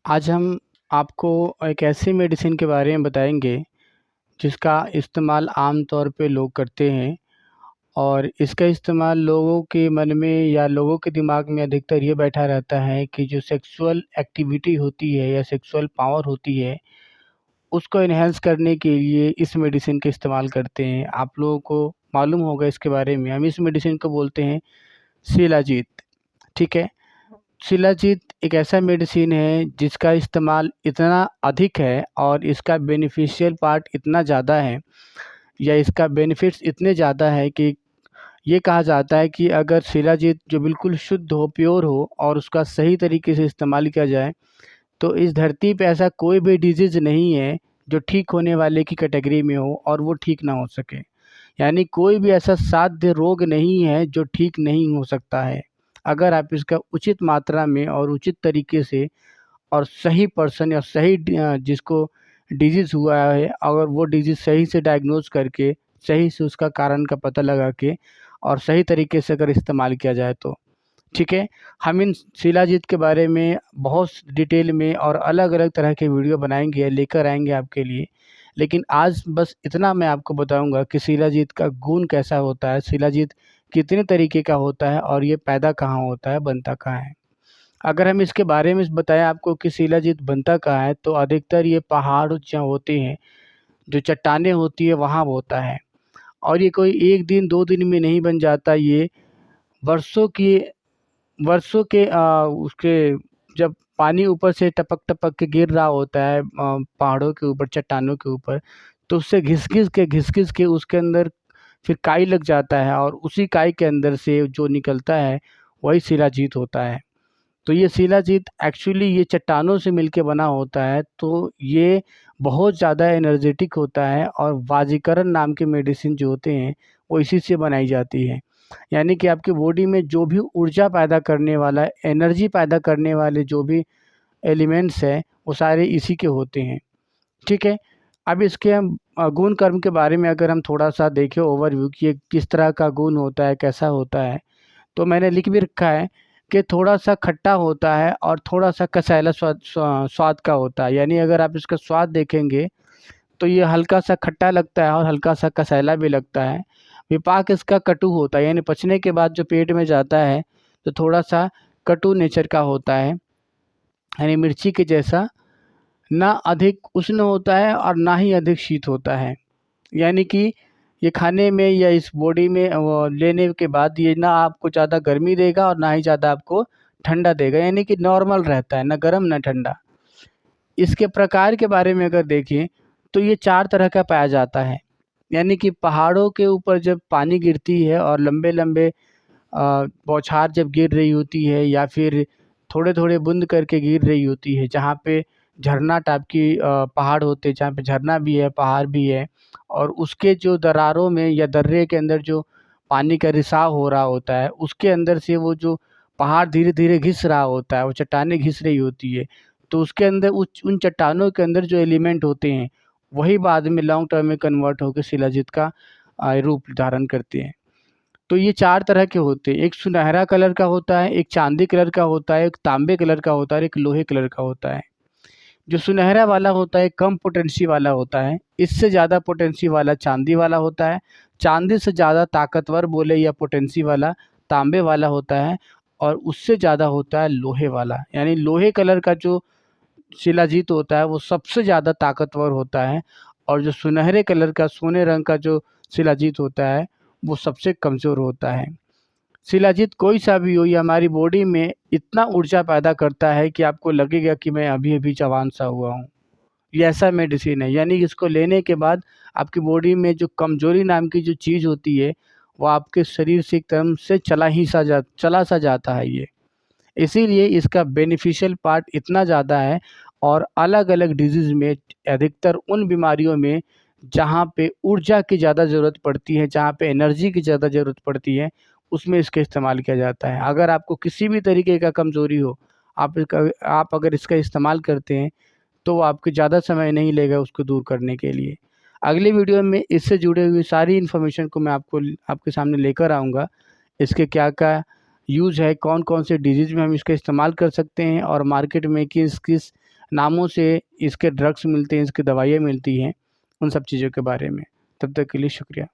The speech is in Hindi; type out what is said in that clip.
आज हम आपको एक ऐसी मेडिसिन के बारे में बताएंगे जिसका इस्तेमाल आम तौर पे लोग करते हैं और इसका इस्तेमाल लोगों के मन में या लोगों के दिमाग में अधिकतर ये बैठा रहता है कि जो सेक्सुअल एक्टिविटी होती है या सेक्सुअल पावर होती है उसको एनहेंस करने के लिए इस मेडिसिन का इस्तेमाल करते हैं। आप लोगों को मालूम होगा इसके बारे में। हम इस मेडिसिन को बोलते हैं शिलाजीत। ठीक है। शिलाजीत एक ऐसा मेडिसिन है जिसका इस्तेमाल इतना अधिक है और इसका बेनिफिशियल पार्ट इतना ज़्यादा है या इसका बेनिफिट्स इतने ज़्यादा है कि ये कहा जाता है कि अगर शिलाजीत जो बिल्कुल शुद्ध हो, प्योर हो और उसका सही तरीके से इस्तेमाल किया जाए तो इस धरती पे ऐसा कोई भी डिजीज़ नहीं है जो ठीक होने वाले की कैटेगरी में हो और वो ठीक ना हो सके। यानी कोई भी ऐसा साध्य रोग नहीं है जो ठीक नहीं हो सकता है, अगर आप इसका उचित मात्रा में और उचित तरीके से और सही पर्सन या सही जिसको डिजीज़ हुआ है, अगर वो डिजीज़ सही से डायग्नोज़ करके, सही से उसका कारण का पता लगा के और सही तरीके से अगर इस्तेमाल किया जाए तो। ठीक है। हम इन शिलाजीत के बारे में बहुत डिटेल में और अलग-अलग तरह के वीडियो बनाएँगे, लेकर आएँगे आपके लिए। लेकिन आज बस इतना मैं आपको बताऊँगा कि शिलाजीत का गुण कैसा होता है, शिलाजीत कितने तरीके का होता है और ये पैदा कहाँ होता है, बनता कहाँ है। अगर हम इसके बारे में बताएँ आपको कि शिलाजीत बनता कहाँ है, तो अधिकतर ये पहाड़ जहाँ होते हैं, जो चट्टानें होती है वहाँ होता है। और ये कोई 1 दिन 2 दिन में नहीं बन जाता, ये वर्षों की वर्षों के उसके जब पानी ऊपर से टपक-टपक के गिर रहा होता है पहाड़ों के ऊपर, चट्टानों के ऊपर, तो उससे घिस-घिस के उसके अंदर फिर काई लग जाता है और उसी काई के अंदर से जो निकलता है, वही शिलाजीत होता है। तो ये शिलाजीत एक्चुअली ये चट्टानों से मिलके बना होता है, तो ये बहुत ज़्यादा एनर्जेटिक होता है और वाजीकरण नाम के मेडिसिन जो होते हैं, वो इसी से बनाई जाती है। यानी कि आपकी बॉडी में जो भी ऊर्जा पैदा करने वाला, एनर्जी पैदा करने वाले जो भी एलिमेंट्स हैं, वो सारे इसी के होते हैं। ठीक है। अब इसके हम गुण कर्म के बारे में अगर हम थोड़ा-सा देखें ओवरव्यू कि ये किस तरह का गुण होता है, कैसा होता है, तो मैंने लिख भी रखा है कि थोड़ा-सा खट्टा होता है और थोड़ा-सा कसैला स्वाद का होता है। यानी अगर आप इसका स्वाद देखेंगे तो ये हल्का-सा खट्टा लगता है और हल्का-सा कसैला भी लगता है। विपाक इसका कटु होता है, यानी पचने के बाद जो पेट में जाता है तो थोड़ा-सा कटु नेचर का होता है, यानी मिर्ची के जैसा। ना अधिक उष्ण होता है और ना ही अधिक शीत होता है। यानी कि ये खाने में या इस बॉडी में वो लेने के बाद ये ना आपको ज़्यादा गर्मी देगा और ना ही ज़्यादा आपको ठंडा देगा, यानी कि नॉर्मल रहता है, ना गर्म ना ठंडा। इसके प्रकार के बारे में अगर देखें तो ये 4 तरह का पाया जाता है। यानी कि पहाड़ों के ऊपर जब पानी गिरती है और लंबे-लंबे बौछार जब गिर रही होती है या फिर थोड़े-थोड़े बूंद करके गिर रही होती है, जहाँ पे झरना टाइप की पहाड़ होते हैं, जहाँ पे झरना भी है, पहाड़ भी है और उसके जो दरारों में या दर्रे के अंदर जो पानी का रिसाव हो रहा होता है, उसके अंदर से वो जो पहाड़ धीरे-धीरे घिस रहा होता है, वो चट्टानें घिस रही होती है, तो उसके अंदर उन चट्टानों के अंदर जो एलिमेंट होते हैं, वही बाद में लॉन्ग टर्म में कन्वर्ट होके शिलाजीत का रूप धारण करते हैं। तो ये 4 तरह के होते हैं। एक सुनहरा कलर का होता है, एक चांदी कलर का होता है, एक तांबे कलर का होता है और एक लोहे कलर का होता है। जो सुनहरा वाला होता है कम पोटेंसी वाला होता है, इससे ज़्यादा पोटेंसी वाला चांदी वाला होता है, चांदी से ज़्यादा ताकतवर बोले या पोटेंसी वाला तांबे वाला होता है और उससे ज़्यादा होता है लोहे वाला। यानी लोहे कलर का जो शिलाजीत होता है वो सबसे ज़्यादा ताकतवर होता है और जो सुनहरे कलर का सोने रंग का जो शिलाजीत होता है वो सबसे कमज़ोर होता है। शिलाजीत कोई सा भी हो, ये हमारी बॉडी में इतना ऊर्जा पैदा करता है कि आपको लगेगा कि मैं अभी-अभी जवान सा हुआ हूँ। ये ऐसा मेडिसिन है, यानी इसको लेने के बाद आपकी बॉडी में जो कमज़ोरी नाम की जो चीज़ होती है, वो आपके शरीर से एकदम से चला सा जाता है ये। इसीलिए इसका बेनिफिशियल पार्ट इतना ज़्यादा है और अलग-अलग डिज़ीज़ में अधिकतर उन बीमारियों में जहाँ पे ऊर्जा की ज़्यादा ज़रूरत पड़ती है, जहाँ पे एनर्जी की ज़्यादा ज़रूरत पड़ती है, उसमें इसका इस्तेमाल किया जाता है। अगर आपको किसी भी तरीके का कमज़ोरी हो, आप अगर इसका इस्तेमाल करते हैं, तो वो आपको ज़्यादा समय नहीं लेगा उसको दूर करने के लिए। अगली वीडियो में इससे जुड़े हुए सारी इन्फॉर्मेशन को मैं आपके सामने लेकर आऊँगा। इसके क्या-क्या यूज़ है, कौन-कौन से डिज़ीज़ में हम इसका इस्तेमाल कर सकते हैं और मार्केट में किस-किस नामों से इसके ड्रग्स मिलते हैं, इसकी दवाइयाँ मिलती हैं, उन सब चीज़ों के बारे में। तब तक के लिए शुक्रिया।